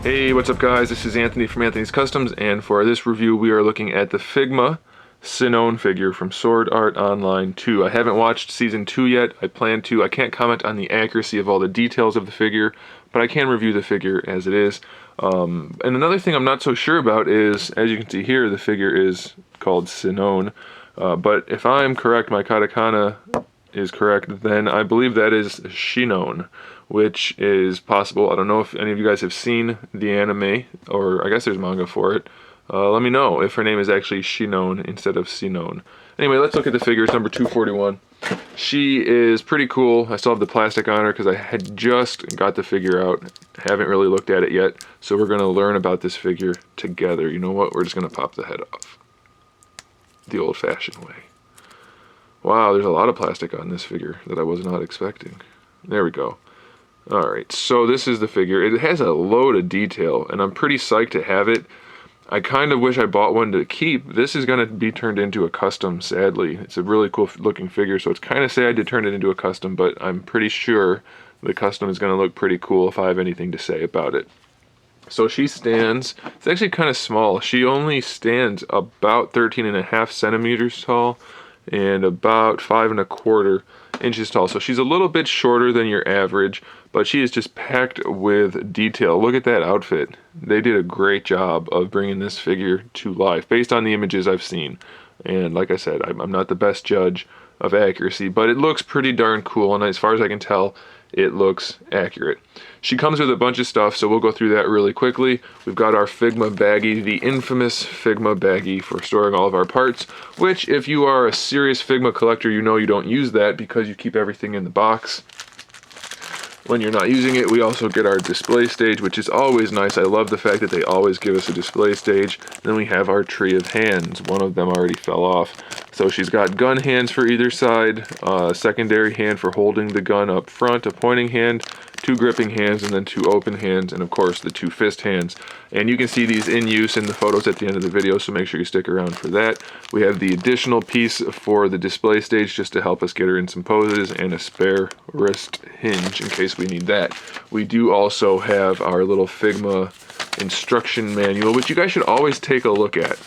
Hey, what's up guys? This is Anthony from Anthony's Customs, and for this review we are looking at the Figma Sinon figure from Sword Art Online 2. I haven't watched Season 2 yet. I plan to. I can't comment on the accuracy of all the details of the figure, but I can review the figure as it is. And another thing I'm not so sure about is, as you can see here, the figure is called Sinon. But if I'm correct, my katakana is correct, then I believe that is Sinon, which is possible. I don't know if any of you guys have seen the anime, or I guess there's manga for it. Let me know if her name is actually Sinon instead of Sinon. Anyway, let's look at the figure. It's number 241. She is pretty cool. I still have the plastic on her because I had just got the figure out. Haven't really looked at it yet. So we're going to learn about this figure together. You know what? We're just going to pop the head off the old-fashioned way. Wow, there's a lot of plastic on this figure that I was not expecting. There we go. Alright, so this is the figure. It has a load of detail, and I'm pretty psyched to have it. I kind of wish I bought one to keep. This is going to be turned into a custom, sadly. It's a really cool looking figure, so it's kind of sad to turn it into a custom, but I'm pretty sure the custom is going to look pretty cool if I have anything to say about it. So she stands, it's actually kind of small. She only stands about 13.5 centimeters tall and about 5.25 inches tall. So she's a little bit shorter than your average, but she is just packed with detail. Look at that outfit. They did a great job of bringing this figure to life based on the images I've seen. And like I said, I'm not the best judge of accuracy, but it looks pretty darn cool, and as far as I can tell, it looks accurate. She comes with a bunch of stuff, so we'll go through that really quickly. We've got our Figma baggie, the infamous Figma baggie for storing all of our parts, which if you are a serious Figma collector, you know you don't use that because you keep everything in the box. When you're not using it, we also get our display stage, which is always nice. I love the fact that they always give us a display stage. Then we have our tree of hands. One of them already fell off. So she's got gun hands for either side, a secondary hand for holding the gun up front, a pointing hand, 2 gripping hands, and then 2 open hands, and of course the 2 fist hands. And you can see these in use in the photos at the end of the video, so make sure you stick around for that. We have the additional piece for the display stage just to help us get her in some poses, and a spare wrist hinge in case we need that. We do also have our little Figma instruction manual, which you guys should always take a look at.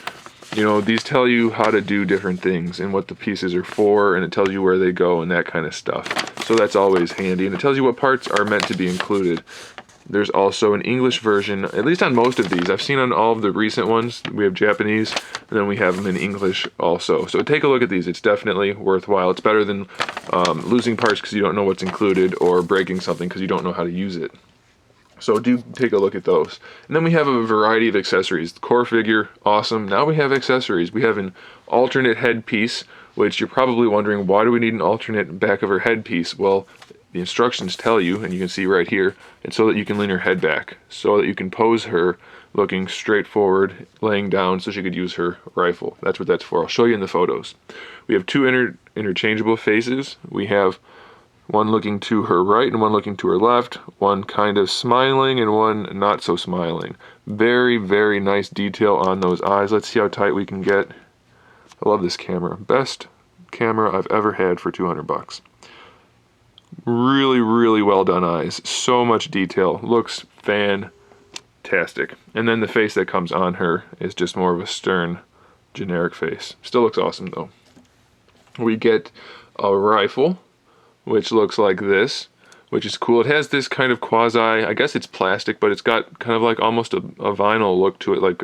You know, these tell you how to do different things and what the pieces are for, and it tells you where they go and that kind of stuff. So that's always handy, and it tells you what parts are meant to be included. There's also an English version, at least on most of these. I've seen on all of the recent ones, we have Japanese, and then we have them in English also. So take a look at these. It's definitely worthwhile. It's better than losing parts because you don't know what's included, or breaking something because you don't know how to use it. So do take a look at those. And then we have a variety of accessories. The core figure, awesome. Now we have accessories. We have an alternate headpiece, which you're probably wondering, why do we need an alternate back of her headpiece? Well, the instructions tell you, and you can see right here, it's so that you can lean her head back, so that you can pose her looking straight forward, laying down, so she could use her rifle. That's what that's for. I'll show you in the photos. We have 2 interchangeable faces. We have one looking to her right and one looking to her left, one kind of smiling and one not so smiling. Very, very nice detail on those eyes. Let's see how tight we can get. I love this camera. Best camera I've ever had for 200 bucks. Really, really well done eyes. So much detail. Looks fantastic. And then the face that comes on her is just more of a stern, generic face. Still looks awesome though. We get a rifle, which looks like this, which is cool. It has this kind of quasi, I guess it's plastic, but it's got kind of like almost a vinyl look to it, like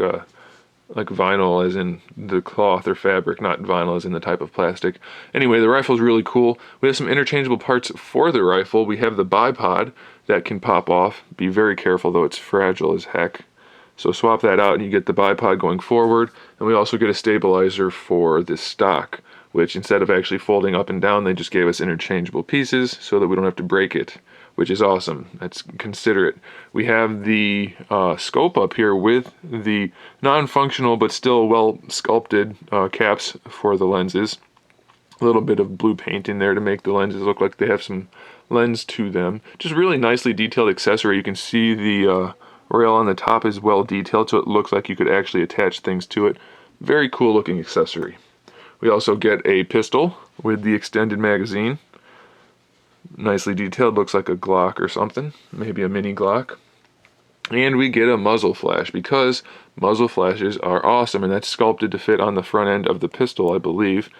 vinyl as in the cloth or fabric, not vinyl as in the type of plastic. Anyway, the rifle is really cool. We have some interchangeable parts for the rifle. We have the bipod that can pop off. Be very careful though, it's fragile as heck. So swap that out and you get the bipod going forward. And we also get a stabilizer for this stock, which instead of actually folding up and down, they just gave us interchangeable pieces so that we don't have to break it, which is awesome. That's considerate. We have the scope up here with the non-functional but still well sculpted caps for the lenses. A little bit of blue paint in there to make the lenses look like they have some lens to them. Just really nicely detailed accessory. You can see the rail on the top is well detailed, so it looks like you could actually attach things to it. Very cool looking accessory. We also get a pistol with the extended magazine. Nicely detailed, looks like a Glock or something, maybe a mini Glock. And we get a muzzle flash because muzzle flashes are awesome, and that's sculpted to fit on the front end of the pistol, I believe.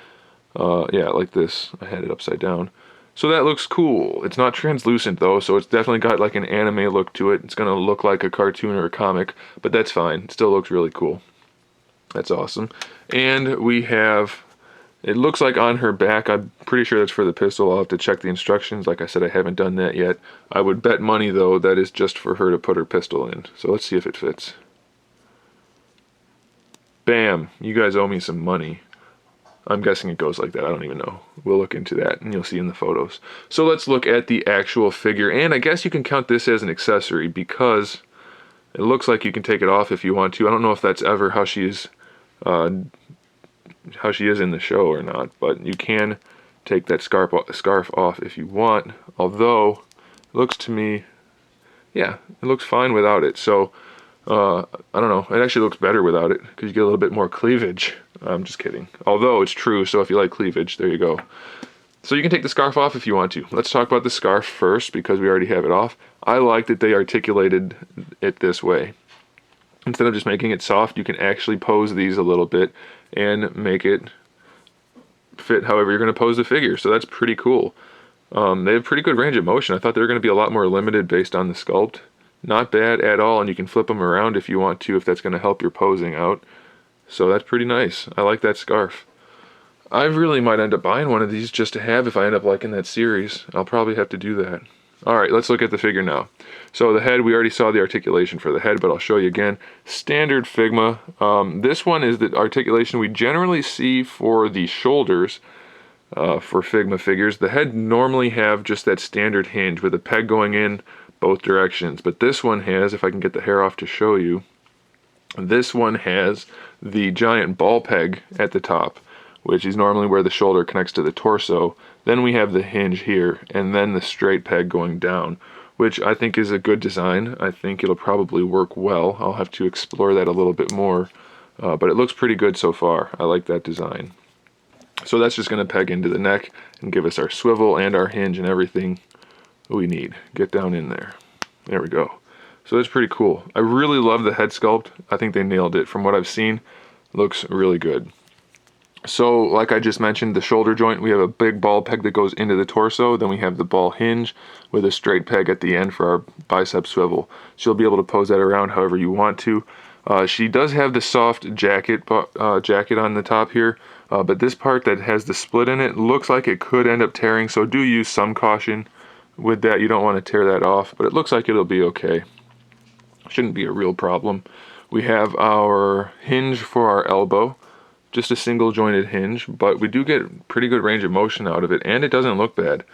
Yeah, like this. I had it upside down. So that looks cool. It's not translucent though, so it's definitely got like an anime look to it. It's gonna look like a cartoon or a comic, but that's fine. It still looks really cool. That's awesome. And we have, it looks like on her back, I'm pretty sure that's for the pistol. I'll have to check the instructions. Like I said, I haven't done that yet. I would bet money though that is just for her to put her pistol in. So let's see if it fits. Bam! You guys owe me some money. I'm guessing it goes like that. I don't even know. We'll look into that and you'll see in the photos. So let's look at the actual figure. And I guess you can count this as an accessory because it looks like you can take it off if you want to. I don't know if that's ever how she is in the show or not, but you can take that scarf off if you want. Although, it looks to me, yeah, it looks fine without it. So, I don't know. It actually looks better without it because you get a little bit more cleavage. I'm just kidding. Although it's true, so if you like cleavage, there you go. So you can take the scarf off if you want to. Let's talk about the scarf first because we already have it off. I like that they articulated it this way. Instead of just making it soft, you can actually pose these a little bit and make it fit however you're going to pose the figure. So that's pretty cool. They have pretty good range of motion. I thought they were going to be a lot more limited based on the sculpt. Not bad at all, and you can flip them around if you want to, if that's going to help your posing out. So that's pretty nice. I like that scarf. I really might end up buying one of these just to have if I end up liking that series. I'll probably have to do that. Alright, let's look at the figure now. So the head, we already saw the articulation for the head, but I'll show you again. Standard Figma. This one is the articulation we generally see for the shoulders for Figma figures. The head normally have just that standard hinge with a peg going in both directions, but this one has, if I can get the hair off to show you, this one has the giant ball peg at the top, which is normally where the shoulder connects to the torso. Then we have the hinge here, and then the straight peg going down, which I think is a good design. I think it'll probably work well. I'll have to explore that a little bit more, but it looks pretty good so far. I like that design. So that's just going to peg into the neck and give us our swivel and our hinge and everything we need. Get down in there. There we go. So that's pretty cool. I really love the head sculpt. I think they nailed it. From what I've seen, it looks really good. So like I just mentioned, the shoulder joint, we have a big ball peg that goes into the torso. Then we have the ball hinge with a straight peg at the end for our bicep swivel. So you'll be able to pose that around however you want to. She does have the soft jacket on the top here, but this part that has the split in it looks like it could end up tearing, so do use some caution with that. You don't want to tear that off, but it looks like it'll be okay. Shouldn't be a real problem. We have our hinge for our elbow, just a single jointed hinge, but we do get pretty good range of motion out of it, and it doesn't look bad.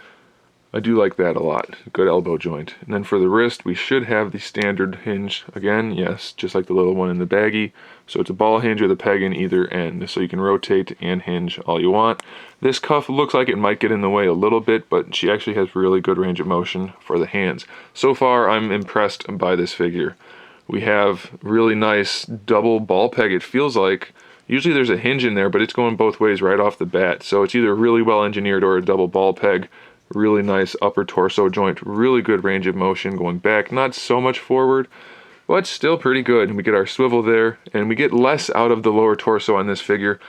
I do like that a lot. Good elbow joint. And then for the wrist, we should have the standard hinge again. Yes, just like the little one in the baggie. So it's a ball hinge with a peg in either end, so you can rotate and hinge all you want. This cuff looks like it might get in the way a little bit, but she actually has really good range of motion for the hands. So far, I'm impressed by this figure. We have really nice double ball peg, it feels like. Usually there's a hinge in there, but it's going both ways right off the bat. So it's either really well engineered or a double ball peg. Really nice upper torso joint, really good range of motion going back, not so much forward, but still pretty good. And we get our swivel there, and we get less out of the lower torso on this figure.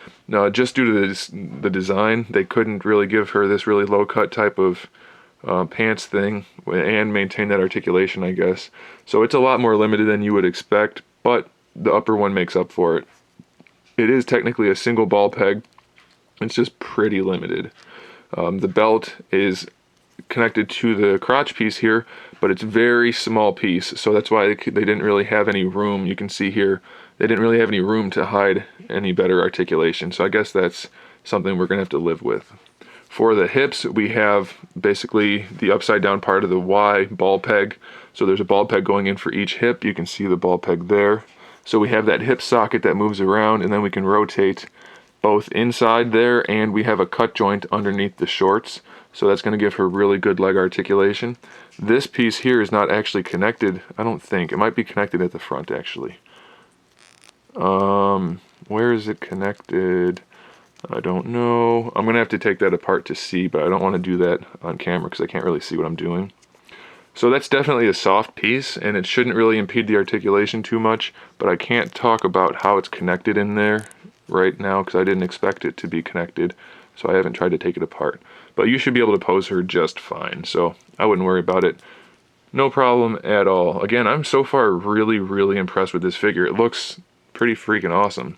Just due to the design, they couldn't really give her this really low cut type of pants thing and maintain that articulation, I guess. So it's a lot more limited than you would expect, but the upper one makes up for it. It is technically a single ball peg. It's just pretty limited. The belt is connected to the crotch piece here, but it's a very small piece, so that's why they didn't really have any room. You can see here, they didn't really have any room to hide any better articulation, so I guess that's something we're going to have to live with. For the hips, we have basically the upside down part of the Y ball peg, so there's a ball peg going in for each hip. You can see the ball peg there. So we have that hip socket that moves around, and then we can rotate both inside there, and we have a cut joint underneath the shorts, so that's going to give her really good leg articulation. This piece here is not actually connected, I don't think. It might be connected at the front, actually. Where is it connected? I don't know. I'm going to have to take that apart to see, but I don't want to do that on camera because I can't really see what I'm doing. So that's definitely a soft piece, and it shouldn't really impede the articulation too much, but I can't talk about how it's connected in there right now because I didn't expect it to be connected, so I haven't tried to take it apart. But you should be able to pose her just fine, so I wouldn't worry about it. No problem at all. Again, I'm so far really, really impressed with this figure. It looks pretty freaking awesome.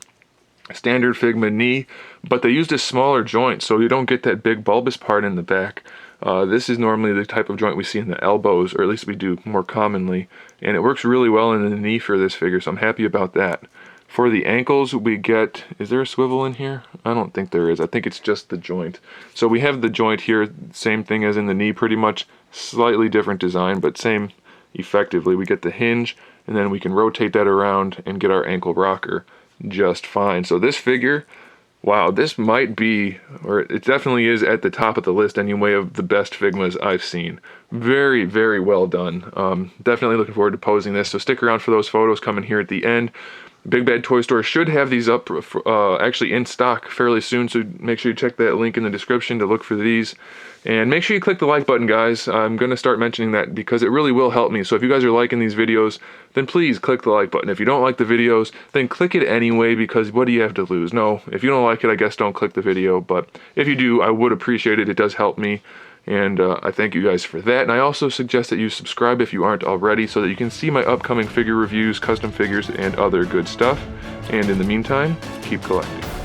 Standard Figma knee, but they used a smaller joint, so you don't get that big bulbous part in the back. This is normally the type of joint we see in the elbows, or at least we do more commonly, and it works really well in the knee for this figure, so I'm happy about that. For the ankles, we get, is there a swivel in here? I don't think there is. I think it's just the joint. So we have the joint here, same thing as in the knee pretty much, slightly different design, but same effectively. We get the hinge, and then we can rotate that around and get our ankle rocker just fine. So this figure, wow, this might be, or it definitely is at the top of the list anyway of the best Figmas I've seen. Very, very well done. Definitely looking forward to posing this, so stick around for those photos coming here at the end. Big Bad Toy Store should have these up actually in stock fairly soon, so make sure you check that link in the description to look for these. And make sure you click the like button, guys. I'm going to start mentioning that because it really will help me. So if you guys are liking these videos, then please click the like button. If you don't like the videos, then click it anyway, because what do you have to lose? No, if you don't like it, I guess don't click the video. But if you do, I would appreciate it. It does help me. And I thank you guys for that. And I also suggest that you subscribe if you aren't already, so that you can see my upcoming figure reviews, custom figures, and other good stuff. And in the meantime, keep collecting.